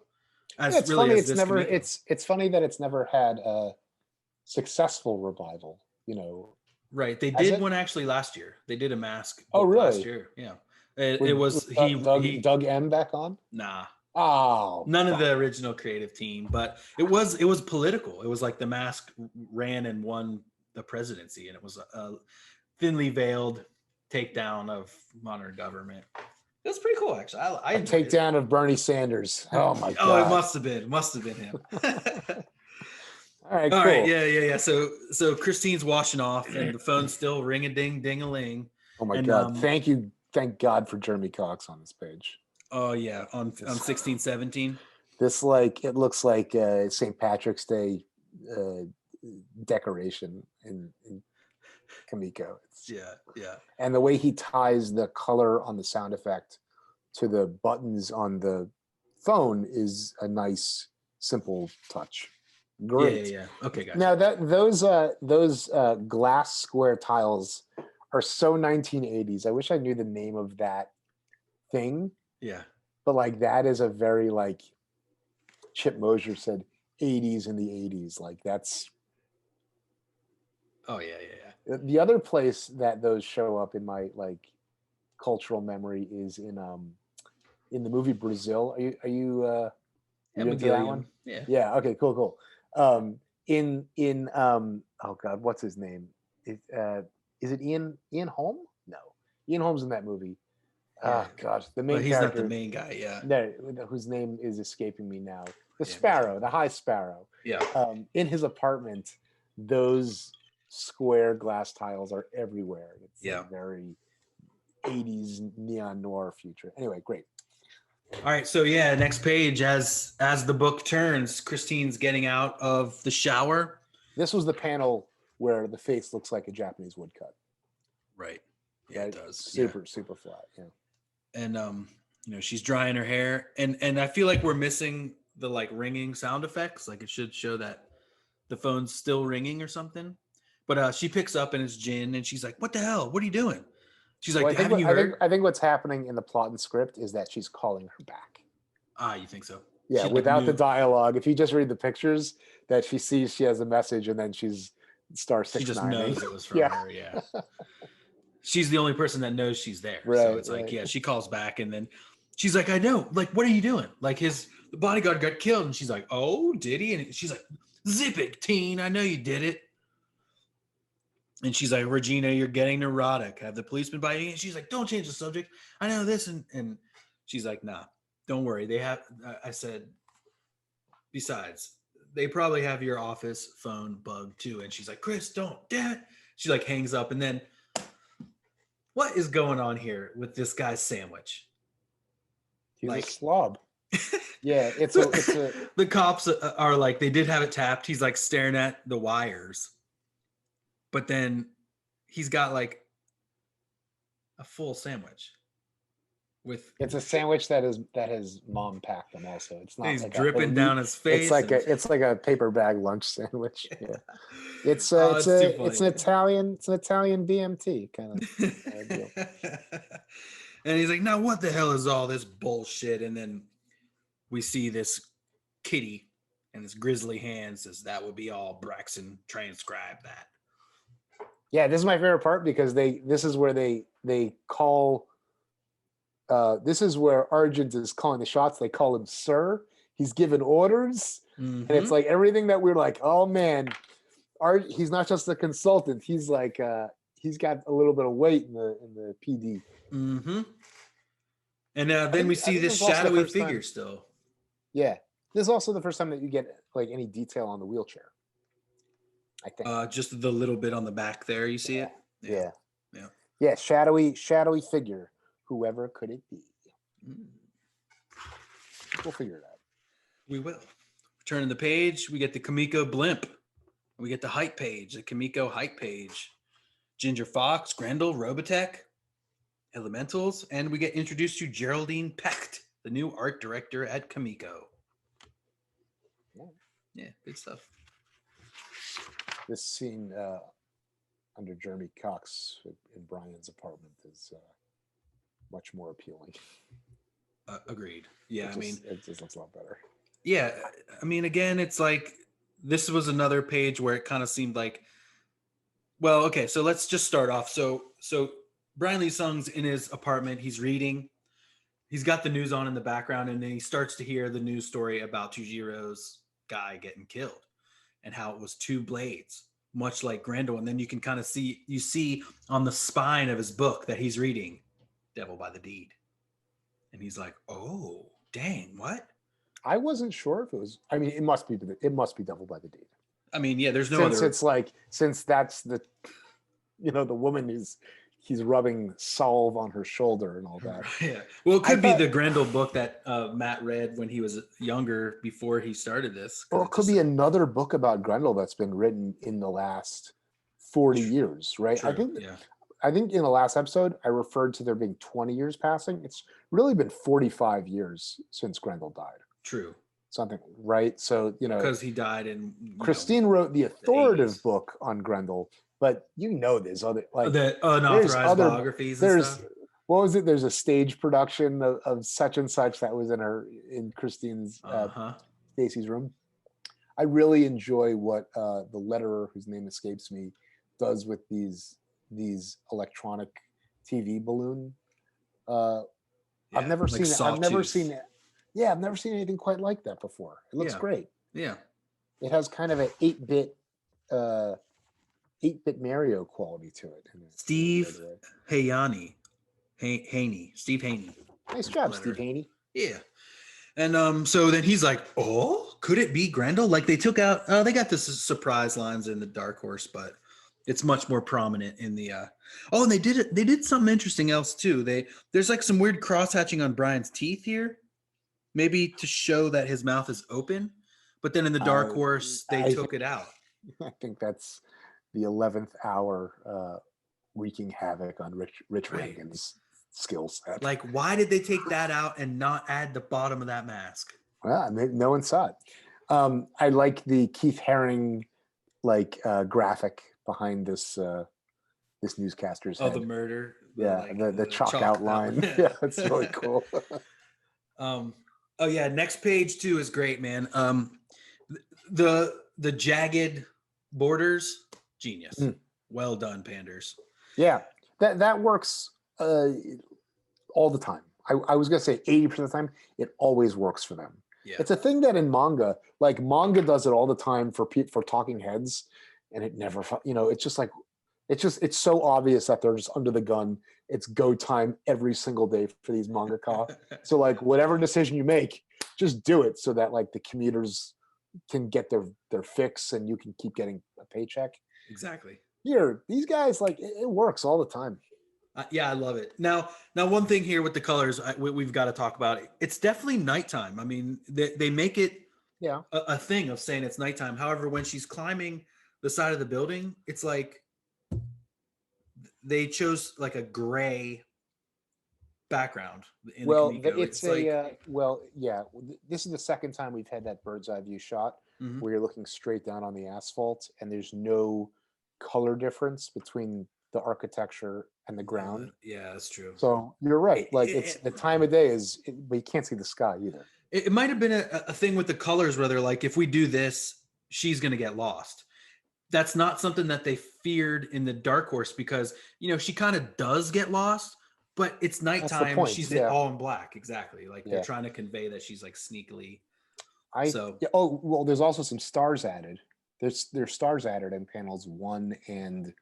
It's really funny. It's funny that it's never had a successful revival. Right. They did one actually last year. They did a Mask. Oh, really? Last year. Yeah. It was Doug M back on? Nah. Oh, none of the original creative team, but it was political. It was like the Mask ran and won the presidency, and it was a thinly veiled takedown of modern government. It was pretty cool, actually. I takedown of Bernie Sanders. Oh my god! Oh, it must have been him. All right, cool. Right, yeah. So Christine's washing off, and the phone's still ring-a-ding-ding-a-ling. Oh my god! Thank God for Jeremy Cox on this page. Oh yeah, on 1617. This it looks like St. Patrick's Day decoration in Kamiko. Yeah. And the way he ties the color on the sound effect to the buttons on the phone is a nice, simple touch. Great. Yeah. Okay, guys. Now those glass square tiles are so 1980s. I wish I knew the name of that thing. Yeah. But that is a very Chip Mosier said 80s in the 80s. That's. Oh yeah. The other place that those show up in my cultural memory is in the movie Brazil. Are you into that one? Yeah. Yeah. Okay. Cool. In oh god, what's his name? Is it Ian Holm? No, Ian Holm's in that movie. Oh gosh, the main he's character. Not the main guy. Yeah. No, whose name is escaping me now. The Sparrow, the High Sparrow. Yeah. In his apartment, those square glass tiles are everywhere. It's very 80s neon noir future. Anyway, great. All right, so next page, as the book turns, Christine's getting out of the shower. This was the panel where the face looks like a Japanese woodcut. Right. Yeah, right? It does. Super flat. Yeah. And she's drying her hair, and I feel like we're missing the ringing sound effects. It should show that the phone's still ringing or something. But she picks up and it's Jin, and she's like, "What the hell? What are you doing?" She's like, "Haven't you heard?" I think what's happening in the plot and script is that she's calling her back. You think so? Yeah, without the dialogue. If you just read the pictures, that she sees she has a message, and then she's star 6 She just 9. knows it was from her. Yeah. She's the only person that knows she's there. Right, so it's she calls back, and then She's like, I know. Like, what are you doing? Like, the bodyguard got killed. And she's like, oh, did he? And she's like, zip it, teen. I know you did it. And she's like, Regina, you're getting neurotic. Have the police been biting? And she's like, don't change the subject. I know this. And she's like, nah, don't worry. They have, I said, besides, they probably have your office phone bugged too. And she's like, Chris, don't, damn it. She like hangs up. And then what is going on here with this guy's sandwich? He's like, a slob. Yeah, it's a the cops are like, they did have it tapped. He's like staring at the wires. But then he's got like a full sandwich with. It's a sandwich that his mom packed him. Also, it's not. He's like dripping down his face. It's like a paper bag lunch sandwich. Yeah, it's an Italian BMT kind of deal. And he's like, now what the hell is all this bullshit? And then we see this kitty and this grisly hand says that would be all. Braxton, transcribe that. Yeah, this is my favorite part because this is where they call this is where Argent is calling the shots. They call him sir. He's giving orders. And it's like everything that we're like, oh man, he's not just a consultant. He's like he's got a little bit of weight in the PD. Mm-hmm. And then we see this shadowy figure still. Yeah. This is also the first time that you get like any detail on the wheelchair. I think. Just the little bit on the back there, you see it? Yeah. Shadowy figure. Whoever could it be? We'll figure it out. We will. Turning the page, we get the Kamiko blimp. We get the hype page, the Kamiko hype page. Ginger Fox, Grendel, Robotech, Elementals, and we get introduced to Geraldine Pecht, the new art director at Kamiko. Yeah, good stuff. This scene under Jeremy Cox in Brian's apartment is much more appealing. Agreed. Yeah, it just looks a lot better. Yeah, I mean, again, it's like this was another page where it kind of seemed like, well, okay, so let's just start off. So Brian Lee Sung's in his apartment. He's reading. He's got the news on in the background, and then he starts to hear the news story about Tujiro's guy getting killed and how it was two blades, much like Grendel. And then you can kind of see on the spine of his book that he's reading, Devil by the Deed. And he's like, oh, dang, what? I wasn't sure if it was, I mean, it must be Devil by the Deed. I mean, yeah, there's no other. It's like, since that's the woman he's rubbing salve on her shoulder and all that. Yeah. Well, it could be the Grendel book that Matt read when he was younger before he started this. Or it could be another book about Grendel that's been written in the last 40 years, right? True. I think in the last episode, I referred to there being 20 years passing. It's really been 45 years since Grendel died. True. Something, right? So, because he died in. Christine wrote the authoritative book on Grendel, but there's other the unauthorized biographies. And stuff. What was it? There's a stage production of such and such that was in Christine's Stacy's room. I really enjoy what the letterer, whose name escapes me, does with these electronic TV balloon. I've never seen it. I've never seen it. Yeah, I've never seen anything quite like that before. It looks great. Yeah. It has kind of an 8-bit Mario quality to it. Steve Haney. Steve Haney. Nice job, Steve Haney. Yeah. And so then he's like, oh, could it be Grendel? Like they took out, they got this surprise lines in the Dark Horse, but it's much more prominent in the, and they did something interesting else too. There's like some weird cross hatching on Brian's teeth here, maybe to show that his mouth is open, but then in the Dark Horse, they took it out. I think that's the 11th hour wreaking havoc on Rich Reagan's skill set. Like, why did they take that out and not add the bottom of that mask? Well, no one saw it. I like the Keith Haring graphic behind this newscaster's head. The murder. Yeah, the chalk outline. Yeah, it's really cool. Next page too is great, man. The jagged borders, genius. Well done, Panders. Yeah, that works all the time. I was gonna say 80% of the time, it always works for them. Yeah. It's a thing that in manga, like manga does it all the time for talking heads, and it never, it's just like, it's so obvious that they're just under the gun. It's go time every single day for these mangaka. So like whatever decision you make, just do it so that like the commuters can get their fix and you can keep getting a paycheck. Exactly. Here, these guys, like it works all the time. Yeah, I love it. Now, one thing here with the colors, we've got to talk about it. It's definitely nighttime. I mean, they make it a thing of saying it's nighttime. However, when she's climbing the side of the building, it's like they chose like a gray background. Well, this is the second time we've had that bird's eye view shot Mhm. where you're looking straight down on the asphalt and there's no color difference between the architecture and the ground. Yeah, that's true. So you're right. Like it's the time of day but you can't see the sky either. It might have been a thing with the colors where they're like, if we do this, she's going to get lost. That's not something that they feared in the Dark Horse because, she kind of does get lost, but it's nighttime. She's all in black. Exactly. Like they're trying to convey that she's like sneakily. There's also some stars added. There's stars added in panels 1 and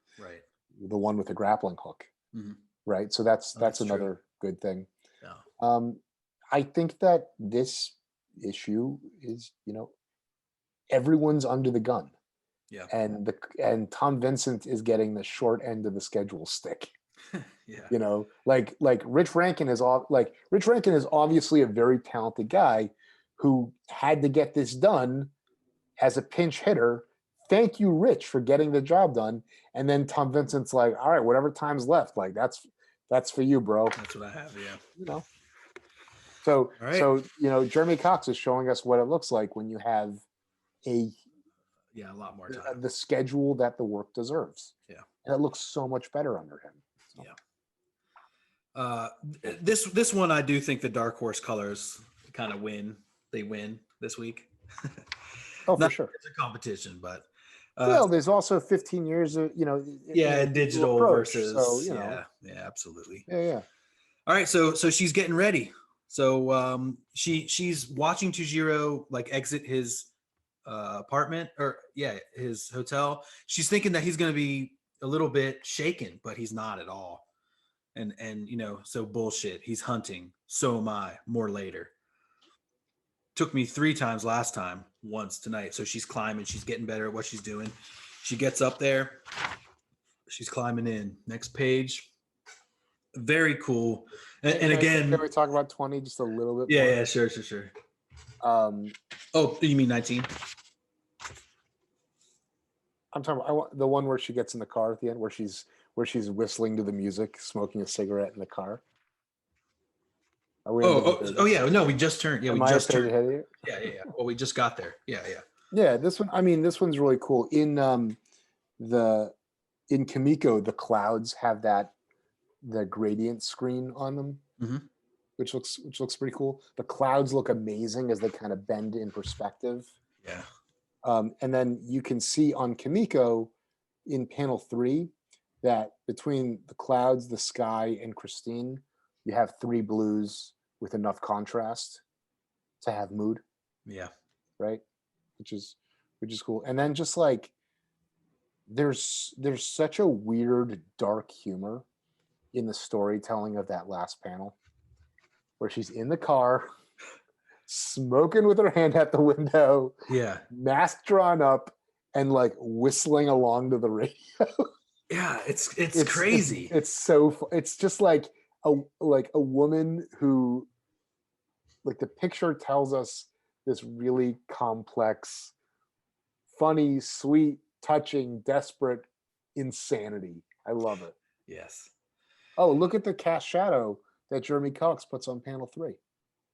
the one with the grappling hook. Mm-hmm. Right. So that's another good thing. Yeah. I think that this issue is, everyone's under the gun. Yeah. And Tom Vincent is getting the short end of the schedule stick. Yeah. Like Rich Rankin is obviously a very talented guy who had to get this done as a pinch hitter. Thank you, Rich, for getting the job done. And then Tom Vincent's like, all right, whatever time's left, like that's for you, bro. That's what I have. Yeah. So Jeremy Cox is showing us what it looks like when you have a lot more time. The schedule that the work deserves. Yeah. And it looks so much better under him. So. Yeah. This one, I do think the Dark Horse colors kind of win. They win this week. For sure. It's a competition, but there's also 15 years of digital approach, versus so absolutely. Yeah. All right, so she's getting ready. So she's watching Tujiro like exit his apartment or his hotel. She's thinking that he's going to be a little bit shaken, but he's not at all. And so bullshit. He's hunting. So am I. More later. Took me 3 times last time, once tonight. So she's climbing. She's getting better at what she's doing. She gets up there. She's climbing in. Next page. Very cool. And again, can we talk about 20 just a little bit? Yeah, sure. You mean 19? I'm talking about the one where she gets in the car at the end, where she's whistling to the music, smoking a cigarette in the car. No, we just turned. Yeah, we just turned. Ahead of you? Yeah. Well, we just got there. Yeah. Yeah, this one's really cool. In Kimiko, the clouds have the gradient screen on them, mm-hmm. which looks pretty cool. The clouds look amazing as they kind of bend in perspective. Yeah. And then you can see on Kimiko in panel 3 that between the clouds, the sky, and Christine, you have 3 blues with enough contrast to have mood. Yeah. Right. Which is cool. And then just like there's such a weird dark humor in the storytelling of that last panel where she's in the car smoking with her hand at the window, mask drawn up, and like whistling along to the radio. Yeah, it's crazy. It's just like a woman who, like, the picture tells us this really complex, funny, sweet, touching, desperate insanity. I love it. Yes. Oh, look at the cast shadow that Jeremy Cox puts on panel 3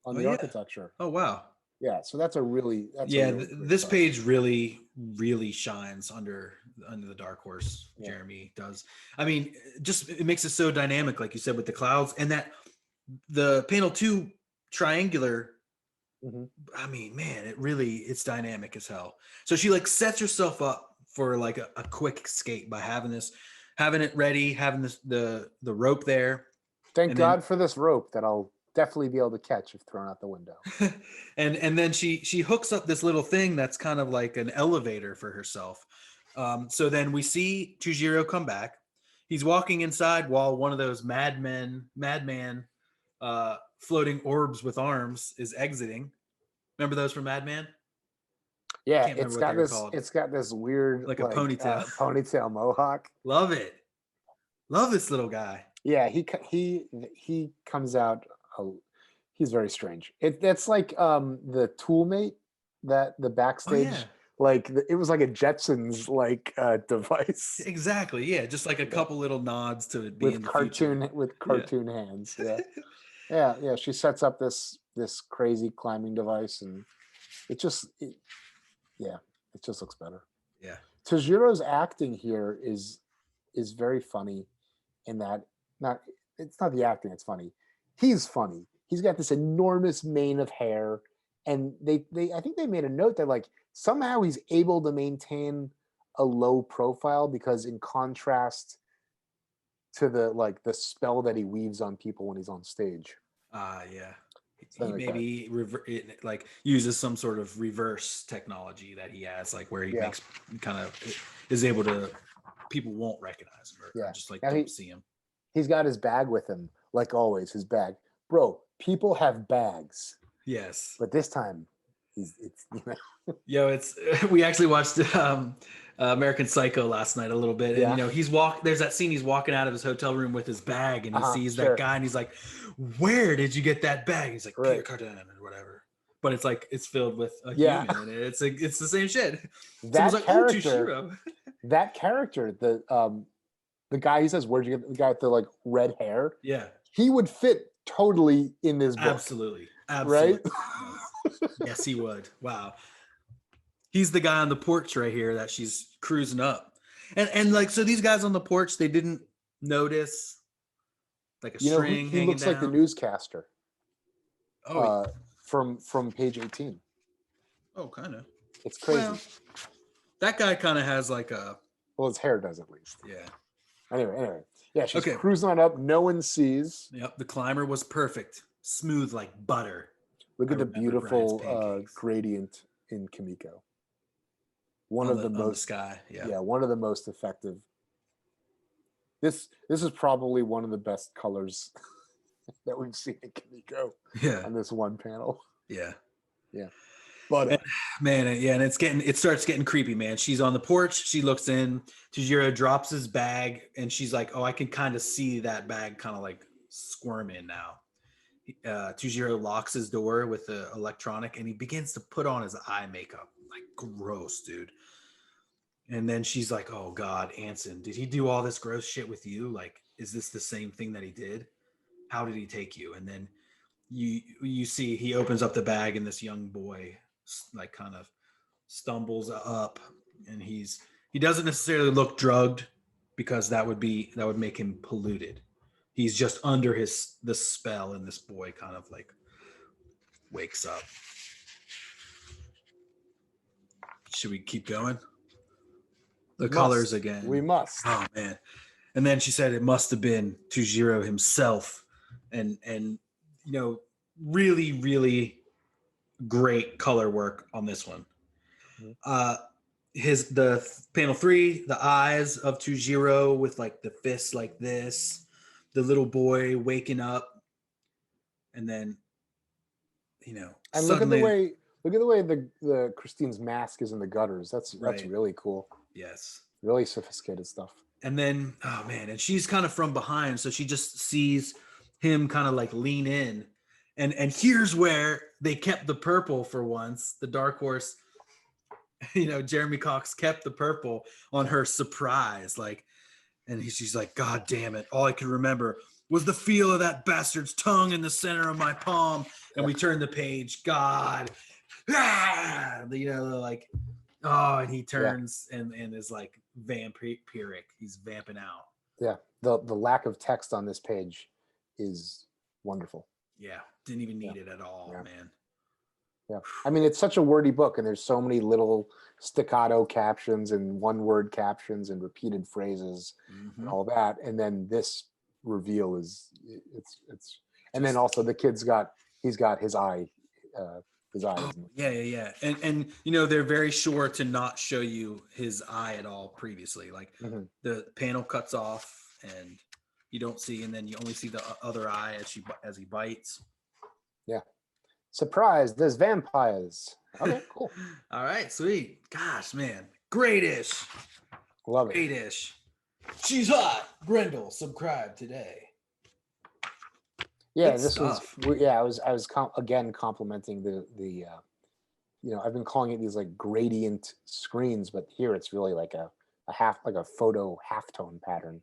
on the architecture. Oh, wow. Yeah, so this page really, really shines under the Dark Horse. Yeah. Jeremy does. I mean, it makes it so dynamic, like you said, with the clouds, and that the panel 2 triangular. Mm-hmm. I mean, man, it's dynamic as hell. So she like sets herself up for like a quick escape by having it ready, having the rope there. Thank God for this rope that I'll definitely be able to catch if thrown out the window. and then she hooks up this little thing that's kind of like an elevator for herself. So then we see Tujiro come back. He's walking inside while one of those madman floating orbs with arms is exiting. Remember those from Mad Men? Yeah, Can't remember what they were called. It's got this weird Like a ponytail. Ponytail mohawk. Love it. Love this little guy. Yeah, he comes out. He's very strange. That's like the Toolmate, that the backstage. Oh, yeah. Like it was like a Jetsons like device. Exactly. Yeah, just like a couple little nods to it being with cartoon hands. Yeah. yeah. She sets up this crazy climbing device, and it just looks better. Yeah. Tujiro's acting here is very funny, in that it's not the acting that's funny. He's funny. He's got this enormous mane of hair, and they I think they made a note that like somehow he's able to maintain a low profile, because in contrast to the spell that he weaves on people when he's on stage. Yeah. He maybe uses some sort of reverse technology that he has, like where he makes kind of is able to, people won't recognize him or just like now don't see him. He's got his bag with him, like always. His bag, bro. People have bags. Yes, but this time, we actually watched American Psycho last night a little bit, and there's that scene, he's walking out of his hotel room with his bag, and he sees that guy, and he's like, where did you get that bag? He's like, Peter Cardin or whatever, but it's like it's filled with a human in it. It's the same shit. That like, character, that character, the guy, he says, where'd you get the guy with the like red hair? Yeah, he would fit totally in this book. Absolutely. Right? Yes, he would. Wow. He's the guy on the porch right here that she's cruising up. And like, so these guys on the porch, they didn't notice like a string hanging down. He looks like the newscaster. Oh, from page 18. Oh, kind of. It's crazy. Well, that guy kind of has like a... Well, his hair does at least. Yeah. Anyway. Yeah, she's cruising on up. No one sees. Yep, the climber was perfect. Smooth like butter. Look at the beautiful gradient in Kimiko. One of the most effective. This is probably one of the best colors that we've seen in Kimiko. Yeah. On this one panel. Yeah. Yeah. But and it starts getting creepy, man. She's on the porch. She looks in. Tujiro drops his bag, and she's like, "Oh, I can kind of see that bag kind of like squirm in now." Tujiro locks his door with the electronic, and he begins to put on his eye makeup. Like, gross, dude. And then she's like, "Oh God, Anson, did he do all this gross shit with you? Like, is this the same thing that he did? How did he take you?" And then you see he opens up the bag, and this young boy like kind of stumbles up, and he doesn't necessarily look drugged, because that would make him polluted. He's just under the spell, and this boy kind of like wakes up. Should we keep going? The colors again. We must. Oh man. And then she said it must have been Tujiro himself, and really, really great color work on this one. The panel 3, the eyes of Tujiro with like the fists like this, the little boy waking up, and then and suddenly, look at the way the Christine's mask is in the gutters. That's really cool. Yes, really sophisticated stuff. And then and she's kind of from behind, so she just sees him kind of like lean in. And here's where they kept the purple for once. The Dark Horse, Jeremy Cox kept the purple on her surprise. Like, and she's like, "God damn it. All I could remember was the feel of that bastard's tongue in the center of my palm." And we turn the page. God. And he turns and is like vampiric. He's vamping out. Yeah. The lack of text on this page is wonderful. Yeah, didn't even need it at all, man. Yeah, I mean, it's such a wordy book, and there's so many little staccato captions and one-word captions and repeated phrases and all that. And then this reveal it's And then also the kid's he's got his eye. His eyes. Oh, yeah. And they're very sure to not show you his eye at all previously. Like the panel cuts off and you don't see, and then you only see the other eye as he bites. Yeah. Surprise, there's vampires. Okay, cool. All right, sweet. Gosh, man. Great-ish. Love it. Great-ish. She's hot. Grendel, subscribe today. Yeah, Good I was again complimenting the I've been calling it these like gradient screens, but here it's really like a photo halftone pattern.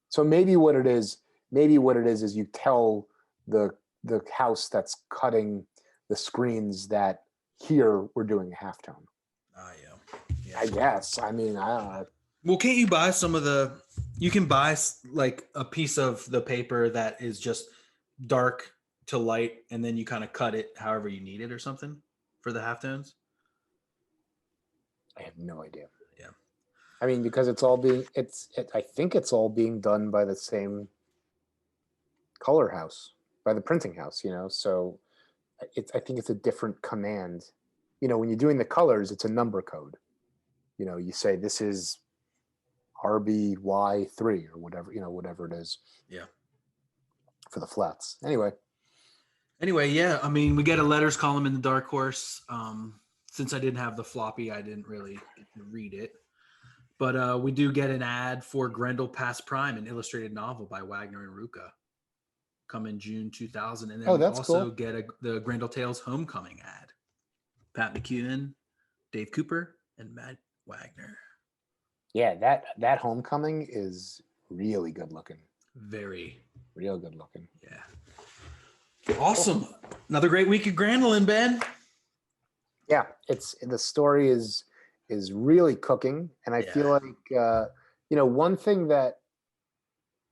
So maybe what it is you tell the house that's cutting the screens that here we're doing a halftone. Yeah. I guess. I mean, I don't know. Well, can't you buy you can buy like a piece of the paper that is just dark to light, and then you kind of cut it however you need it or something for the halftones? I have no idea. Yeah. I mean, because I think it's all being done by the same color house, by the printing house, so I think it's a different command. When you're doing the colors, it's a number code. You say this is RBY3 or whatever it is. Yeah. For the flats. Anyway, yeah. I mean, we get a letters column in the Dark Horse. Since I didn't have the floppy, I didn't really get to read it. But we do get an ad for Grendel Past Prime, an illustrated novel by Wagner and Rucka, coming June 2000. And then we also get the Grendel Tales Homecoming ad. Pat McEwen, Dave Cooper, and Matt Wagner. Yeah, that Homecoming is really good looking. Very. Real good looking. Yeah. Awesome. Another great week of Granolin, Ben. Yeah, the story is really cooking, and I feel like one thing that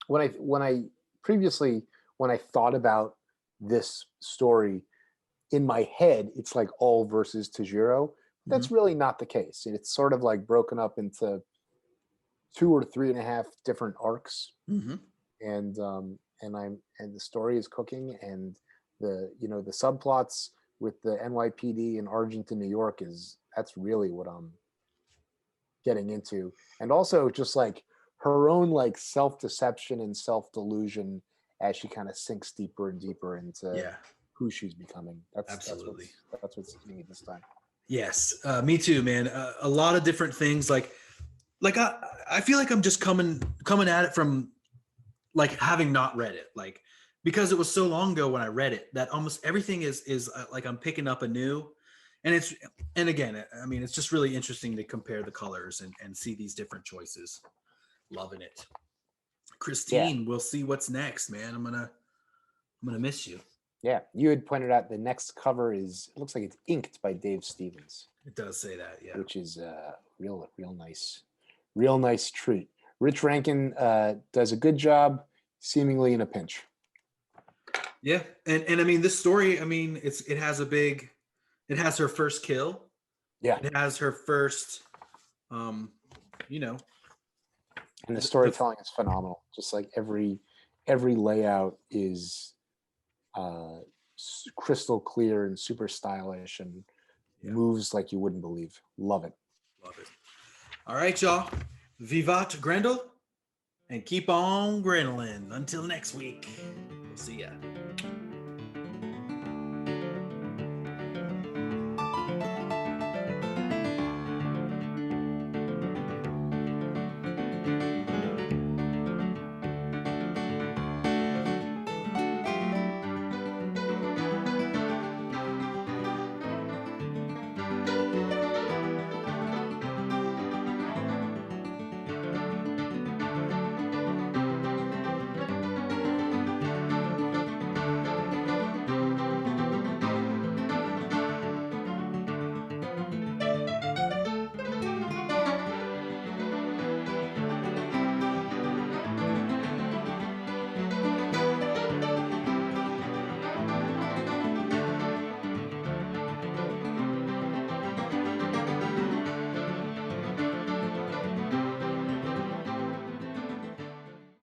when I thought about this story in my head, it's like all versus Tujiro. That's really not the case. It's sort of like broken up into 2 or 3.5 different arcs, and the story is cooking, and the subplots with the NYPD in Argentine, New York that's really what I'm getting into, and also just like her own like self-deception and self-delusion as she kind of sinks deeper and deeper into who she's becoming. Absolutely. That's what's hitting me this time. Yes, me too, man. A lot of different things. Like I feel like I'm just coming at it from like having not read it, like because it was so long ago when I read it that almost everything is like I'm picking up anew, and again, I mean, it's just really interesting to compare the colors and see these different choices. Loving it, Christine. We'll see what's next, man. I'm gonna miss you. Yeah, you had pointed out the next cover it looks like it's inked by Dave Stevens. It does say that, yeah. Which is real nice treat. Rich Rankin does a good job, seemingly in a pinch. Yeah, and I mean this story. I mean it has her first kill. Yeah, it has her first, And the storytelling is phenomenal. Just like every layout is crystal clear and super stylish and moves like you wouldn't believe. Love it. All right, y'all. Vivat Grendel, and keep on Grenolin. Until next week. We'll see ya.